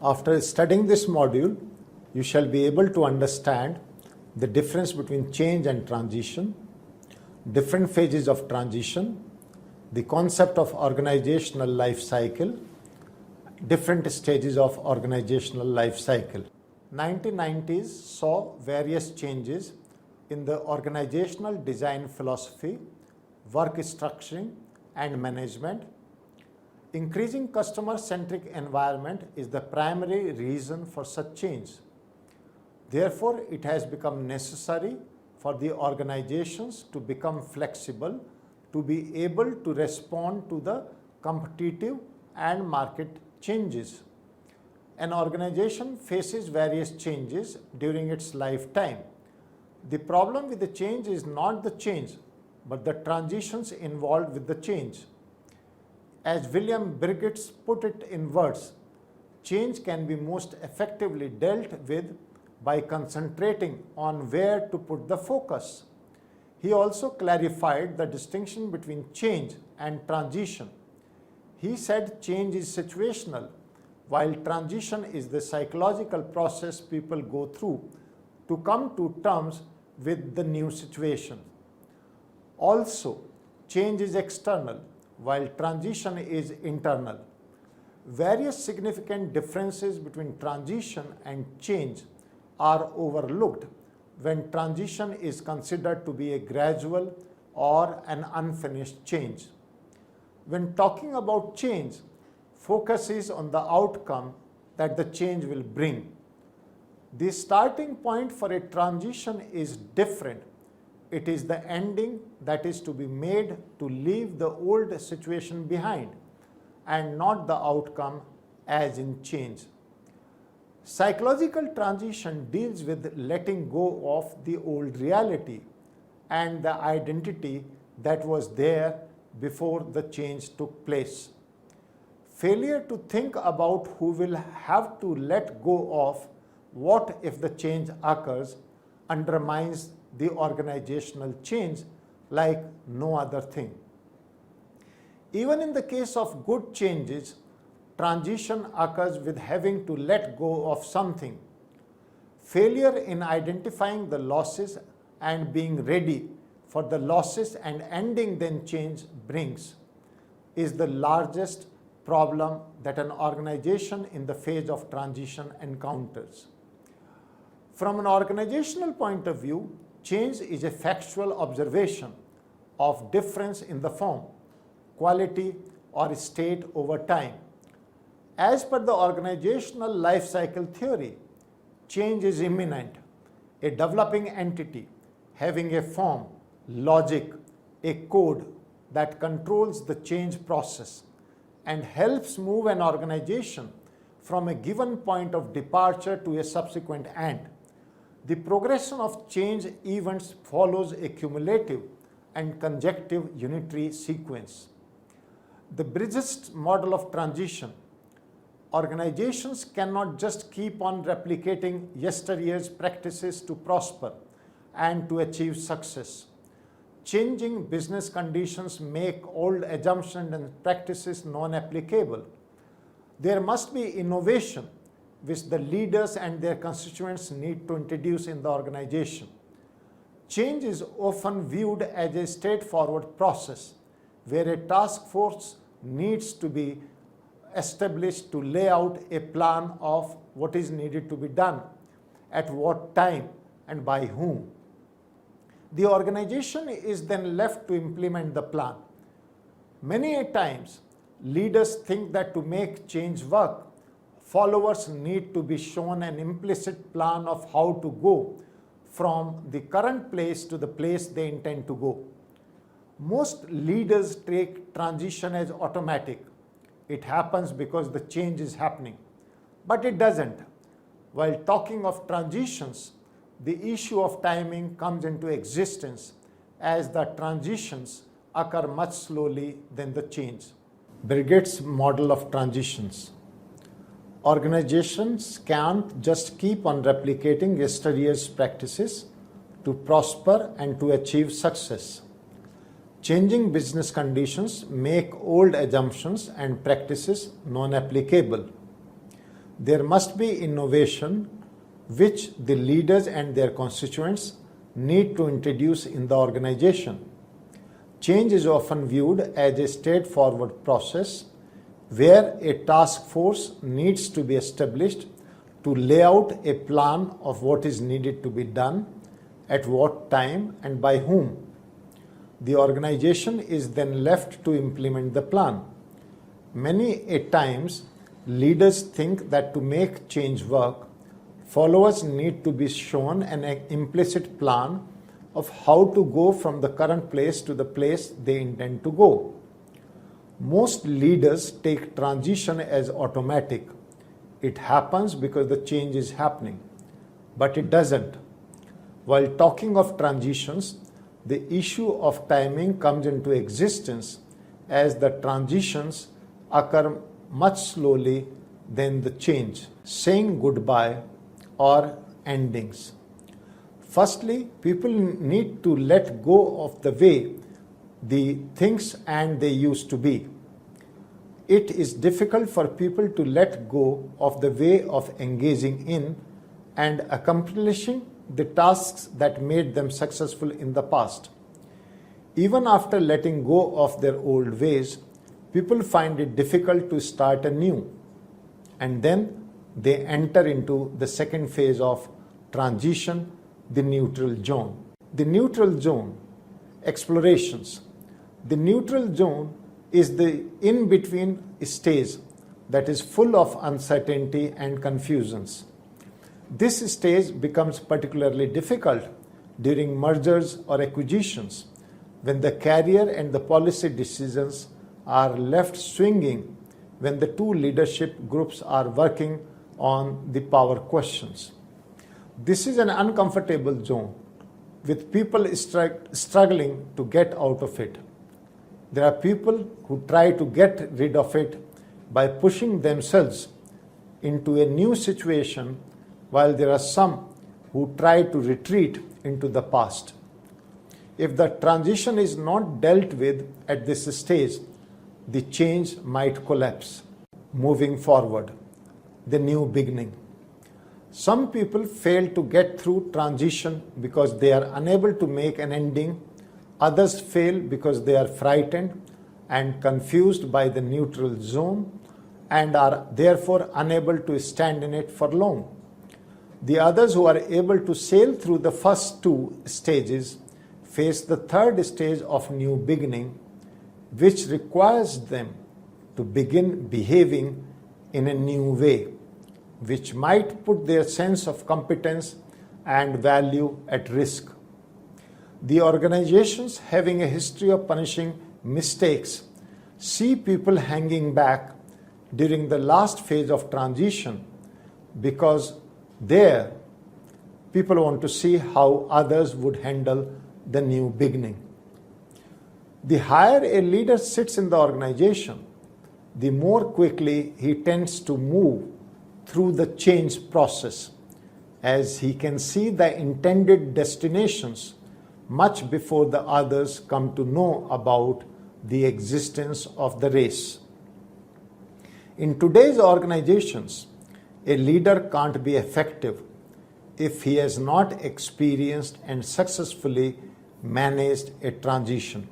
After studying this module, you shall be able to understand the difference between change and transition, different phases of transition, the concept of organizational life cycle, different stages of organizational life cycle. 1990s saw various changes in the organizational design philosophy, work structuring and management. Increasing customer-centric environment is the primary reason for such change. Therefore, it has become necessary for the organizations to become flexible, to be able to respond to the competitive and market changes. An organization faces various changes during its lifetime. The problem with the change is not the change, but the transitions involved with the change. As William Briggs put it in words, change can be most effectively dealt with by concentrating on where to put the focus. He also clarified the distinction between change and transition. He said change is situational, while transition is the psychological process people go through to come to terms with the new situation. Also, change is external, while transition is internal. Various significant differences between transition and change are overlooked when transition is considered to be a gradual or an unfinished change. When talking about change, focus is on the outcome that the change will bring. The starting point for a transition is different. It is the ending that is to be made to leave the old situation behind, and not the outcome as in change. Psychological transition deals with letting go of the old reality and the identity that was there before the change took place. Failure to think about who will have to let go of what if the change occurs undermines the organizational change like no other thing. Even in the case of good changes, transition occurs with having to let go of something. Failure in identifying the losses and being ready for the losses and ending then change brings is the largest problem that an organization in the phase of transition encounters. From an organizational point of view, change is a factual observation of difference in the form, quality, or state over time. As per the organizational life cycle theory, change is imminent, a developing entity having a form, logic, a code that controls the change process and helps move an organization from a given point of departure to a subsequent end. The progression of change events follows a cumulative and conjective unitary sequence. The Briggs model of transition. Organizations cannot just keep on replicating yesteryear's practices to prosper and to achieve success. Changing business conditions make old assumptions and practices non-applicable. There must be innovation which the leaders and their constituents need to introduce in the organization. Change is often viewed as a straightforward process where a task force needs to be established to lay out a plan of what is needed to be done, at what time, and by whom. The organization is then left to implement the plan. Many a times, leaders think that to make change work, followers need to be shown an implicit plan of how to go from the current place to the place they intend to go. Most leaders take transition as automatic. It happens because the change is happening, but it doesn't. While talking of transitions, the issue of timing comes into existence as the transitions occur much slowly than the change. Briggs' model of transitions. Organizations can't just keep on replicating yesterday's practices to prosper and to achieve success. Changing business conditions make old assumptions and practices non-applicable. There must be innovation which the leaders and their constituents need to introduce in the organization. Change is often viewed as a straightforward process where a task force needs to be established to lay out a plan of what is needed to be done, at what time and by whom. The organization is then left to implement the plan. Many a times, leaders think that to make change work, followers need to be shown an implicit plan of how to go from the current place to the place they intend to go. Most leaders take transition as automatic. It happens because the change is happening, but it doesn't. While talking of transitions, the issue of timing comes into existence as the transitions occur much slowly than the change, saying goodbye or endings. Firstly, people need to let go of the way the things and they used to be. It is difficult for people to let go of the way of engaging in and accomplishing the tasks that made them successful in the past. Even after letting go of their old ways, people find it difficult to start anew, and then they enter into the second phase of transition, the neutral zone. The neutral zone, explorations. The neutral zone is the in-between stage that is full of uncertainty and confusions. This stage becomes particularly difficult during mergers or acquisitions, when the career and the policy decisions are left swinging, when the two leadership groups are working on the power questions. This is an uncomfortable zone, with people struggling to get out of it. There are people who try to get rid of it by pushing themselves into a new situation, while there are some who try to retreat into the past. If the transition is not dealt with at this stage, the change might collapse. Moving forward, the new beginning. Some people fail to get through transition because they are unable to make an ending. Others fail because they are frightened and confused by the neutral zone and are therefore unable to stand in it for long. The others who are able to sail through the first two stages face the third stage of new beginning, which requires them to begin behaving in a new way, which might put their sense of competence and value at risk. The organizations having a history of punishing mistakes see people hanging back during the last phase of transition because there people want to see how others would handle the new beginning. The higher a leader sits in the organization, the more quickly he tends to move through the change process, as he can see the intended destinations much before the others come to know about the existence of the race. In today's organizations, a leader can't be effective if he has not experienced and successfully managed a transition.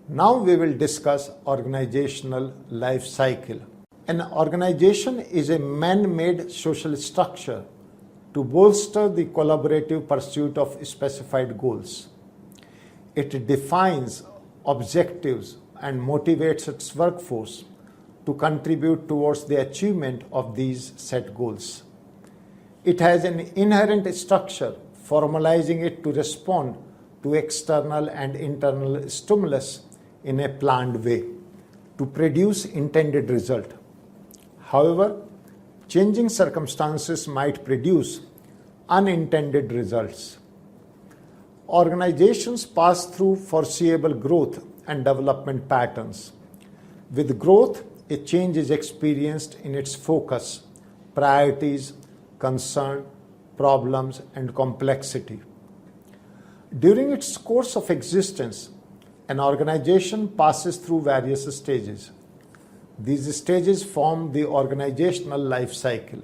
Now we will discuss organizational life cycle. An organization is a man-made social structure to bolster the collaborative pursuit of specified goals. It defines objectives and motivates its workforce to contribute towards the achievement of these set goals. It has an inherent structure, formalizing it to respond to external and internal stimulus in a planned way to produce intended result. However, changing circumstances might produce unintended results. Organizations pass through foreseeable growth and development patterns. With growth, a change is experienced in its focus, priorities, concern, problems, and complexity. During its course of existence, an organization passes through various stages. These stages form the organizational life cycle.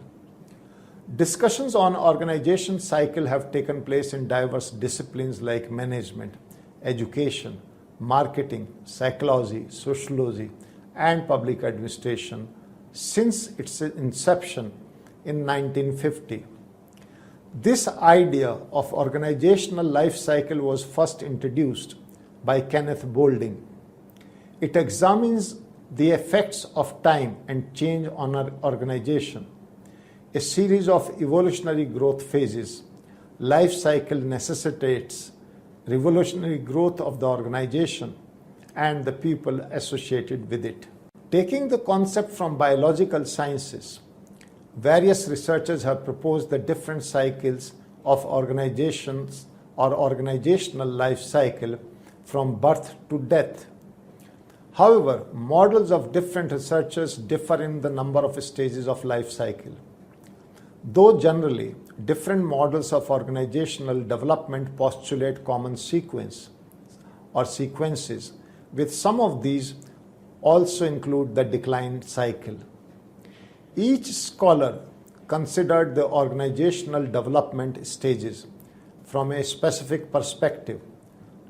Discussions on organization cycle have taken place in diverse disciplines like management, education, marketing, psychology, sociology, and public administration since its inception in 1950. This idea of organizational life cycle was first introduced by Kenneth Boulding. It examines the effects of time and change on our organization. A series of evolutionary growth phases. Life cycle necessitates revolutionary growth of the organization and the people associated with it. Taking the concept from biological sciences, various researchers have proposed the different cycles of organizations or organizational life cycle from birth to death. However, models of different researchers differ in the number of stages of life cycle. Though generally, different models of organizational development postulate common sequence or sequences, with some of these also include the decline cycle. Each scholar considered the organizational development stages from a specific perspective,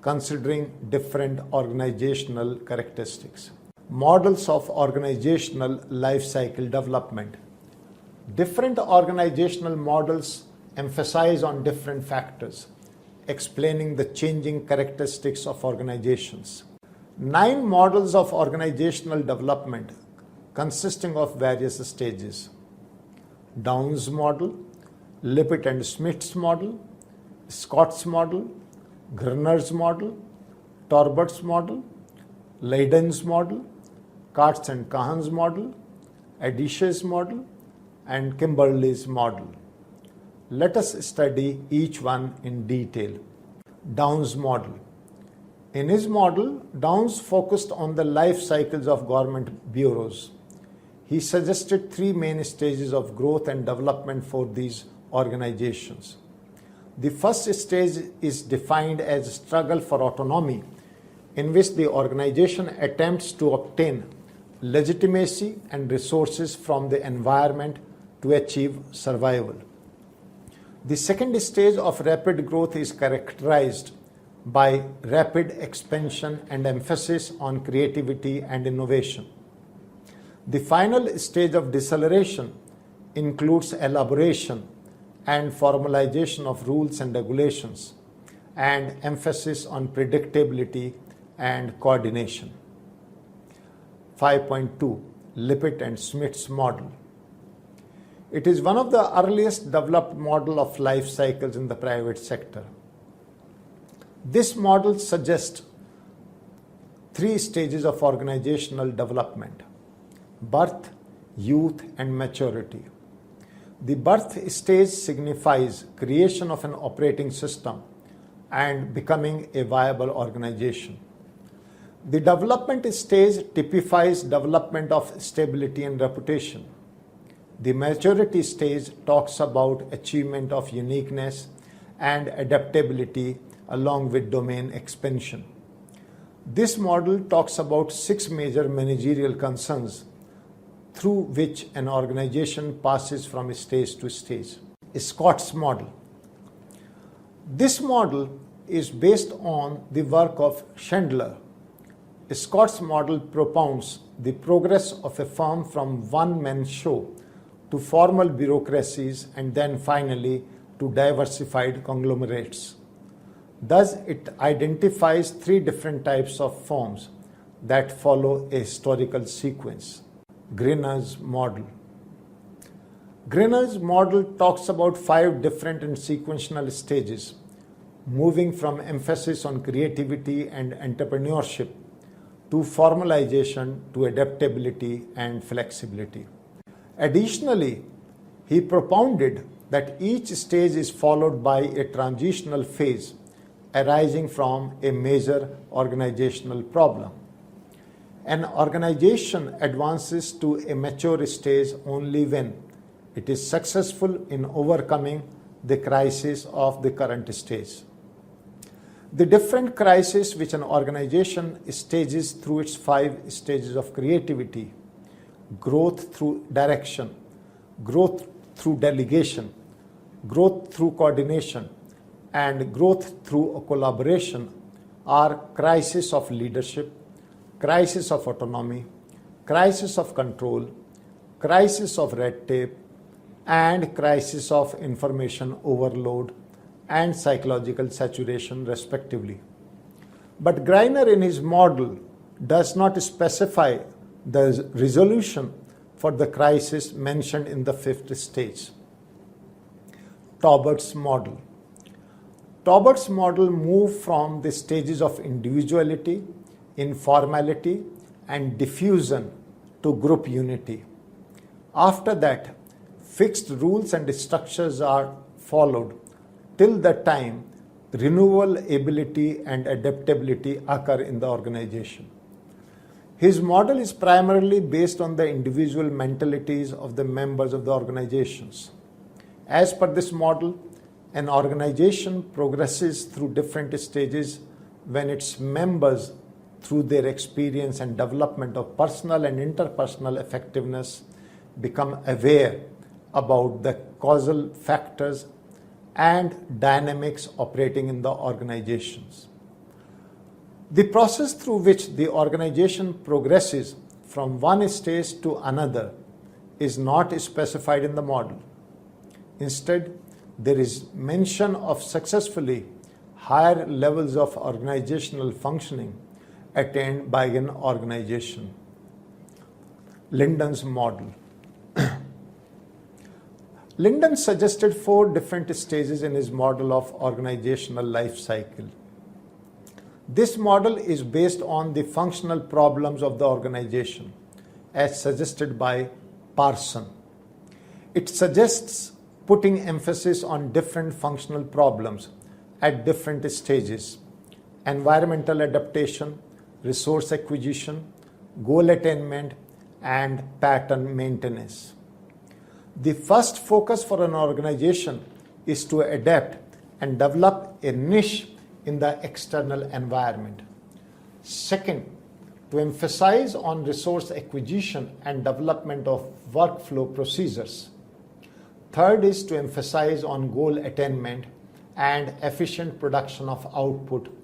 considering different organizational characteristics. Models of organizational life cycle development. Different organizational models emphasize on different factors, explaining the changing characteristics of organizations. 9 models of organizational development consisting of various stages. Downes model, Lippitt and Smith's model, Scott's model, Greiner's model, Torbert's model, Leiden's model, Katz and Kahan's model, Adish's model, and Kimberley's model. Let us study each one in detail. Downes model. In his model, Downes focused on the life cycles of government bureaus. He suggested 3 main stages of growth and development for these organizations. The first stage is defined as struggle for autonomy, in which the organization attempts to obtain legitimacy and resources from the environment to achieve survival. The second stage of rapid growth is characterized by rapid expansion and emphasis on creativity and innovation. The final stage of deceleration includes elaboration and formalization of rules and regulations, and emphasis on predictability and coordination. 5.2 Lippitt and Smith's model. It is one of the earliest developed model of life cycles in the private sector. This model suggests 3 stages of organizational development: birth, youth, and maturity. The birth stage signifies creation of an operating system and becoming a viable organization. The development stage typifies development of stability and reputation. The maturity stage talks about achievement of uniqueness and adaptability along with domain expansion. This model talks about 6 major managerial concerns through which an organization passes from stage to stage. Scott's model. This model is based on the work of Chandler. Scott's model propounds the progress of a firm from one-man show to formal bureaucracies and then finally to diversified conglomerates. Thus, it identifies 3 different types of firms that follow a historical sequence. Greiner's model. Greiner's model talks about 5 different and sequential stages, moving from emphasis on creativity and entrepreneurship to formalization to adaptability and flexibility. Additionally, he propounded that each stage is followed by a transitional phase arising from a major organizational problem. An organization advances to a mature stage only when it is successful in overcoming the crisis of the current stage. The different crises which an organization stages through its 5 stages of creativity: growth through direction, growth through delegation, growth through coordination, and growth through collaboration are crisis of leadership, crisis of autonomy, crisis of control, crisis of red tape, and crisis of information overload and psychological saturation, respectively. But Greiner in his model does not specify the resolution for the crisis mentioned in the fifth stage. Taubert's model. Taubert's model moved from the stages of individuality, informality, and diffusion to group unity. After that, fixed rules and structures are followed till the time renewal ability and adaptability occur in the organization. His model is primarily based on the individual mentalities of the members of the organizations. As per this model, an organization progresses through different stages when its members, through their experience and development of personal and interpersonal effectiveness, become aware about the causal factors and dynamics operating in the organizations. The process through which the organization progresses from one stage to another is not specified in the model. Instead, there is mention of successfully higher levels of organizational functioning attained by an organization. Linden's model. Linden suggested 4 different stages in his model of organizational life cycle. This model is based on the functional problems of the organization, as suggested by Parson. It suggests putting emphasis on different functional problems at different stages: environmental adaptation, resource acquisition, goal attainment, and pattern maintenance. The first focus for an organization is to adapt and develop a niche in the external environment. Second, to emphasize on resource acquisition and development of workflow procedures. Third is to emphasize on goal attainment and efficient production of output.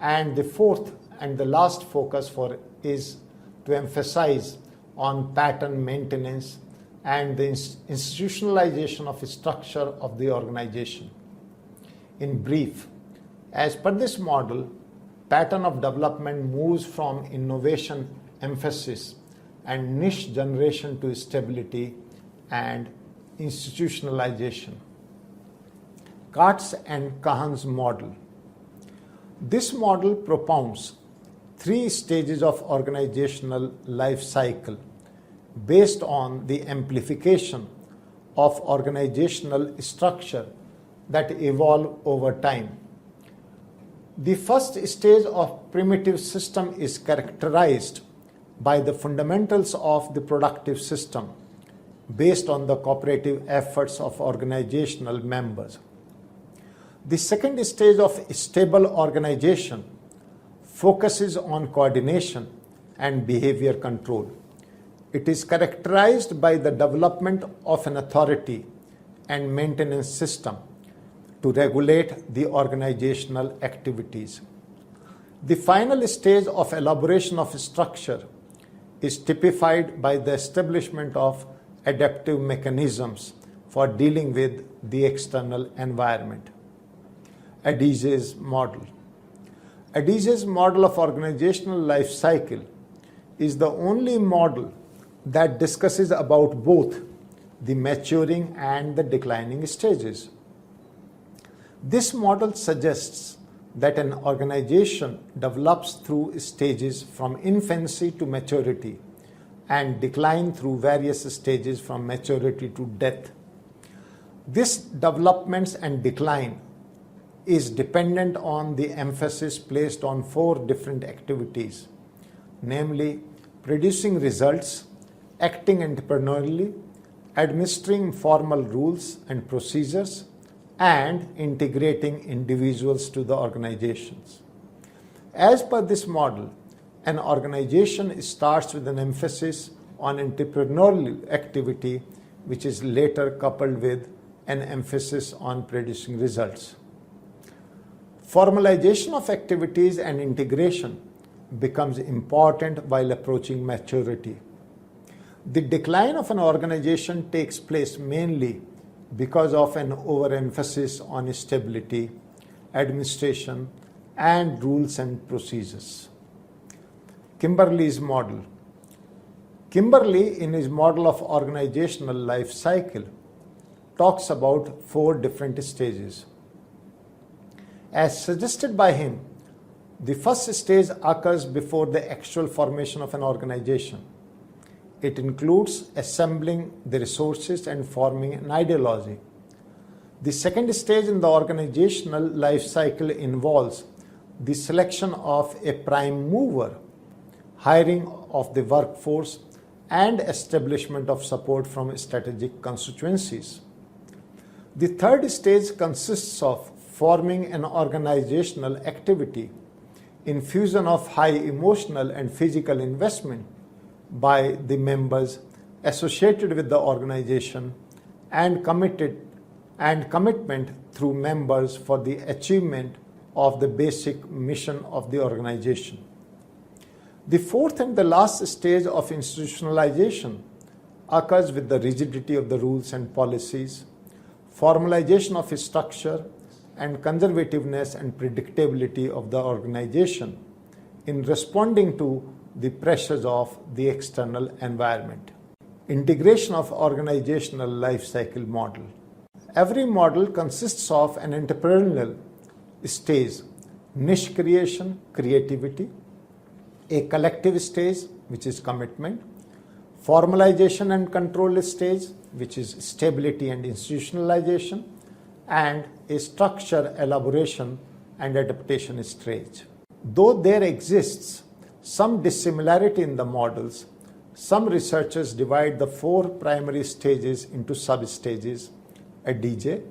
And the fourth and the last focus for is to emphasize on pattern maintenance and the institutionalization of the structure of the organization. In brief, as per this model, pattern of development moves from innovation emphasis and niche generation to stability and institutionalization. Katz and Kahan's model. This model propounds 3 stages of organizational life cycle based on the amplification of organizational structure that evolve over time. The first stage of primitive system is characterized by the fundamentals of the productive system based on the cooperative efforts of organizational members. The second stage of stable organization focuses on coordination and behavior control. It is characterized by the development of an authority and maintenance system to regulate the organizational activities. The final stage of elaboration of structure is typified by the establishment of adaptive mechanisms for dealing with the external environment. Adize's model. Adize's model of organizational life cycle is the only model that discusses about both the maturing and the declining stages. This model suggests that an organization develops through stages from infancy to maturity and decline through various stages from maturity to death. This development and decline is dependent on the emphasis placed on 4 different activities, namely producing results, acting entrepreneurially, administering formal rules and procedures, and integrating individuals to the organizations. As per this model, an organization starts with an emphasis on entrepreneurial activity which is later coupled with an emphasis on producing results. Formalization of activities and integration becomes important while approaching maturity. The decline of an organization takes place mainly because of an overemphasis on stability, administration, and rules and procedures. Kimberley's model. Kimberley, in his model of organizational life cycle, talks about 4 different stages. As suggested by him, the first stage occurs before the actual formation of an organization. It includes assembling the resources and forming an ideology. The second stage in the organizational life cycle involves the selection of a prime mover, hiring of the workforce, and establishment of support from strategic constituencies. The third stage consists of forming an organizational activity, infusion of high emotional and physical investment by the members associated with the organization, and commitment through members for the achievement of the basic mission of the organization. The fourth and the last stage of institutionalization occurs with the rigidity of the rules and policies, formalization of structure, and conservativeness and predictability of the organization in responding to the pressures of the external environment. Integration of organizational life cycle model. Every model consists of an entrepreneurial stage, niche creation, creativity, a collective stage, which is commitment, formalization and control stage, which is stability and institutionalization, and a structure elaboration and adaptation stage. Though there exists some dissimilarity in the models, some researchers divide the 4 primary stages into sub-stages, a DJ.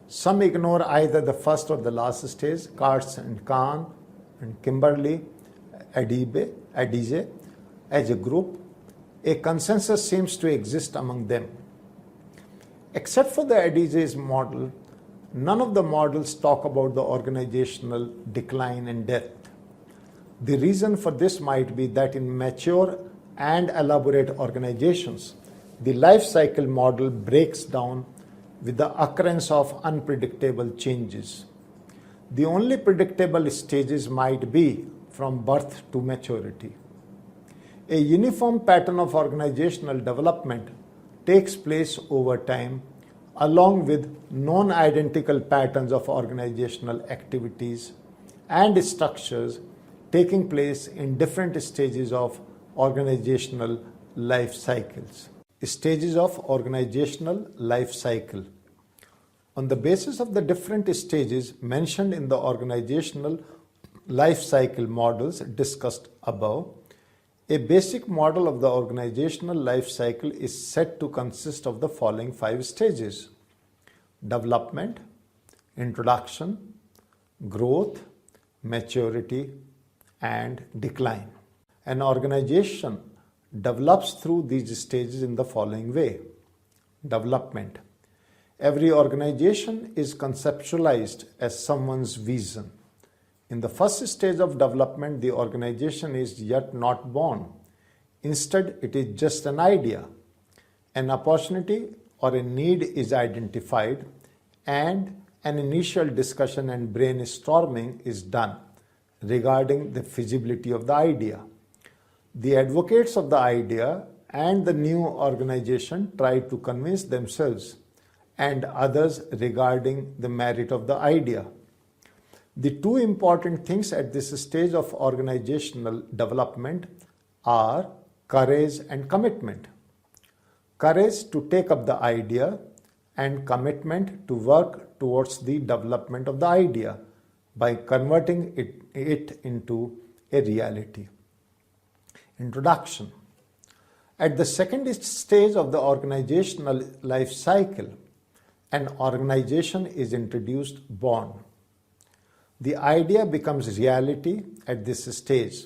Some ignore either the first or the last stage, Katz and Kahn and Kimberley, Adige. As a group, a consensus seems to exist among them. Except for the Adige's model, none of the models talk about the organizational decline and death. The reason for this might be that in mature and elaborate organizations, the life cycle model breaks down with the occurrence of unpredictable changes. The only predictable stages might be from birth to maturity. A uniform pattern of organizational development takes place over time, along with non-identical patterns of organizational activities and structures taking place in different stages of organizational life cycles. Stages of organizational life cycle. On the basis of the different stages mentioned in the organizational life cycle models discussed above, a basic model of the organizational life cycle is said to consist of the following 5 stages: development, introduction, growth, maturity, and decline. An organization develops through these stages in the following way. Development. Every organization is conceptualized as someone's vision. In the first stage of development, the organization is yet not born. Instead, it is just an idea. An opportunity or a need is identified, and an initial discussion and brainstorming is done regarding the feasibility of the idea. The advocates of the idea and the new organization try to convince themselves and others regarding the merit of the idea. The 2 important things at this stage of organizational development are courage and commitment. Courage to take up the idea and commitment to work towards the development of the idea by converting it into a reality. Introduction. At the second stage of the organizational life cycle, an organization is introduced, born. The idea becomes reality at this stage,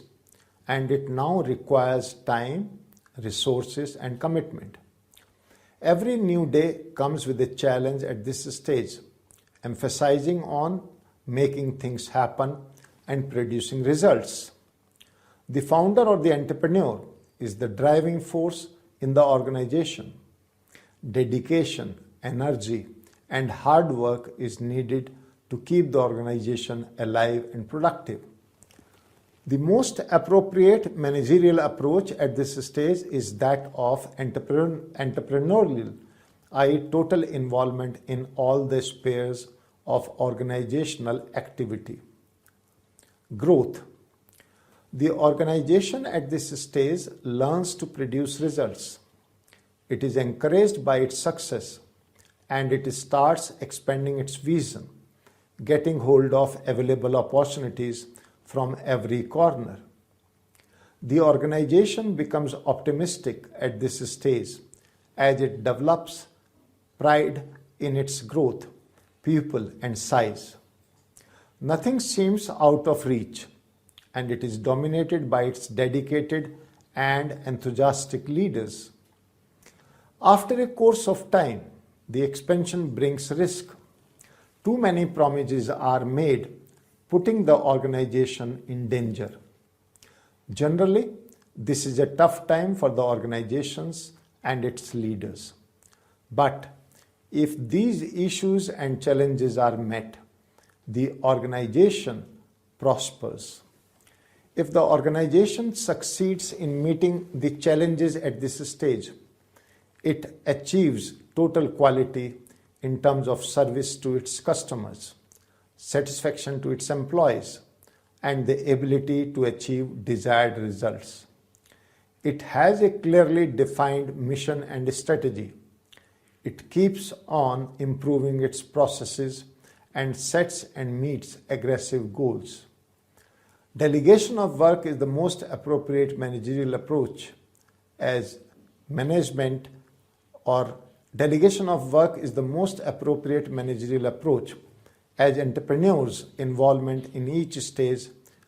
and it now requires time, resources, and commitment. Every new day comes with a challenge at this stage, emphasizing on making things happen and producing results. The founder or the entrepreneur is the driving force in the organization. Dedication, energy, and hard work is needed to keep the organization alive and productive. The most appropriate managerial approach at this stage is that of entrepreneurial, i.e., total involvement in all the spheres of organizational activity. Growth. The organization at this stage learns to produce results. It is encouraged by its success and it starts expanding its vision, getting hold of available opportunities from every corner. The organization becomes optimistic at this stage as it develops pride in its growth, people, and size. Nothing seems out of reach, and it is dominated by its dedicated and enthusiastic leaders. After a course of time, the expansion brings risk. Too many promises are made, putting the organization in danger. Generally, this is a tough time for the organizations and its leaders. But if these issues and challenges are met, the organization prospers. If the organization succeeds in meeting the challenges at this stage, it achieves total quality in terms of service to its customers, satisfaction to its employees, and the ability to achieve desired results. It has a clearly defined mission and strategy. It keeps on improving its processes and sets and meets aggressive goals. Delegation of work is the most appropriate managerial approach as management or delegation of work is the most appropriate managerial approach as entrepreneurs' involvement in each stage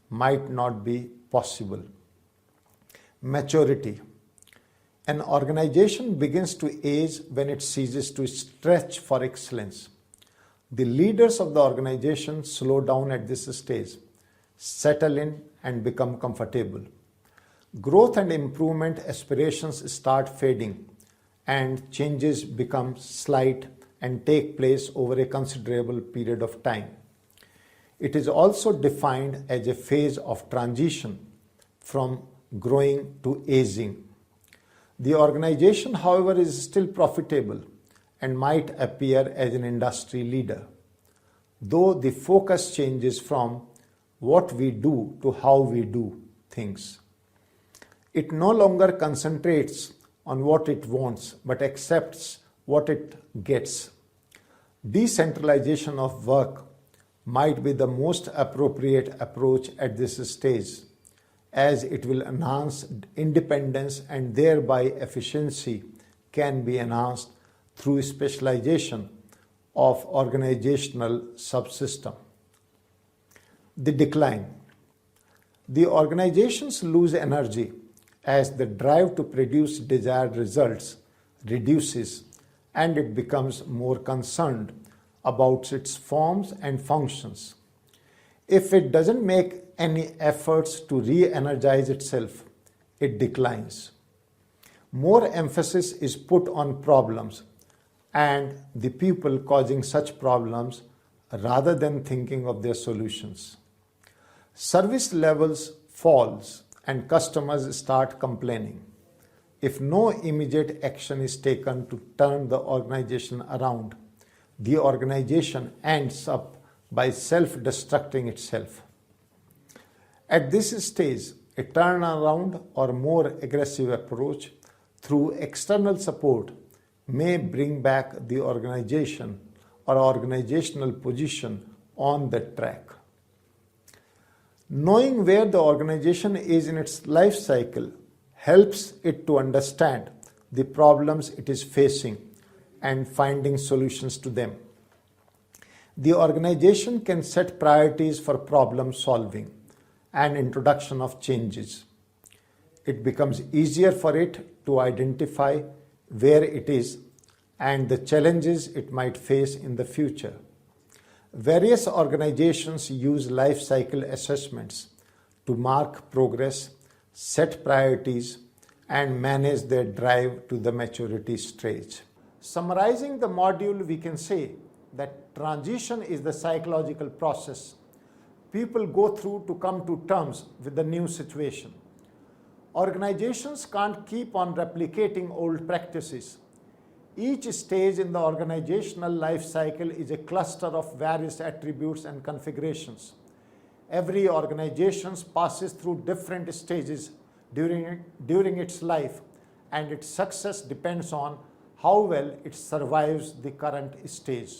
might not be possible. Maturity. An organization begins to age when it ceases to stretch for excellence. The leaders of the organization slow down at this stage, settle in and become comfortable. Growth and improvement aspirations start fading and changes become slight and take place over a considerable period of time. It is also defined as a phase of transition from growing to aging. The organization, however, is still profitable and might appear as an industry leader, though the focus changes from what we do to how we do things. It no longer concentrates on what it wants but accepts what it gets. Decentralization of work might be the most appropriate approach at this stage, as it will enhance independence and thereby efficiency can be enhanced through specialization of organizational subsystem. The decline. The organizations lose energy as the drive to produce desired results reduces and it becomes more concerned about its forms and functions. If it doesn't make any efforts to re-energize itself, it declines. More emphasis is put on problems and the people causing such problems rather than thinking of their solutions. Service levels falls and customers start complaining. If no immediate action is taken to turn the organization around, the organization ends up by self-destructing itself. At this stage, a turnaround or more aggressive approach through external support may bring back the organization or organizational position on the track. Knowing where the organization is in its life cycle helps it to understand the problems it is facing and finding solutions to them. The organization can set priorities for problem solving and introduction of changes. It becomes easier for it to identify where it is and the challenges it might face in the future. Various organizations use life cycle assessments to mark progress, set priorities, and manage their drive to the maturity stage. Summarizing the module, we can say that transition is the psychological process people go through to come to terms with the new situation. Organizations can't keep on replicating old practices. Each stage in the organizational life cycle is a cluster of various attributes and configurations. Every organization passes through different stages during its life, and its success depends on how well it survives the current stage.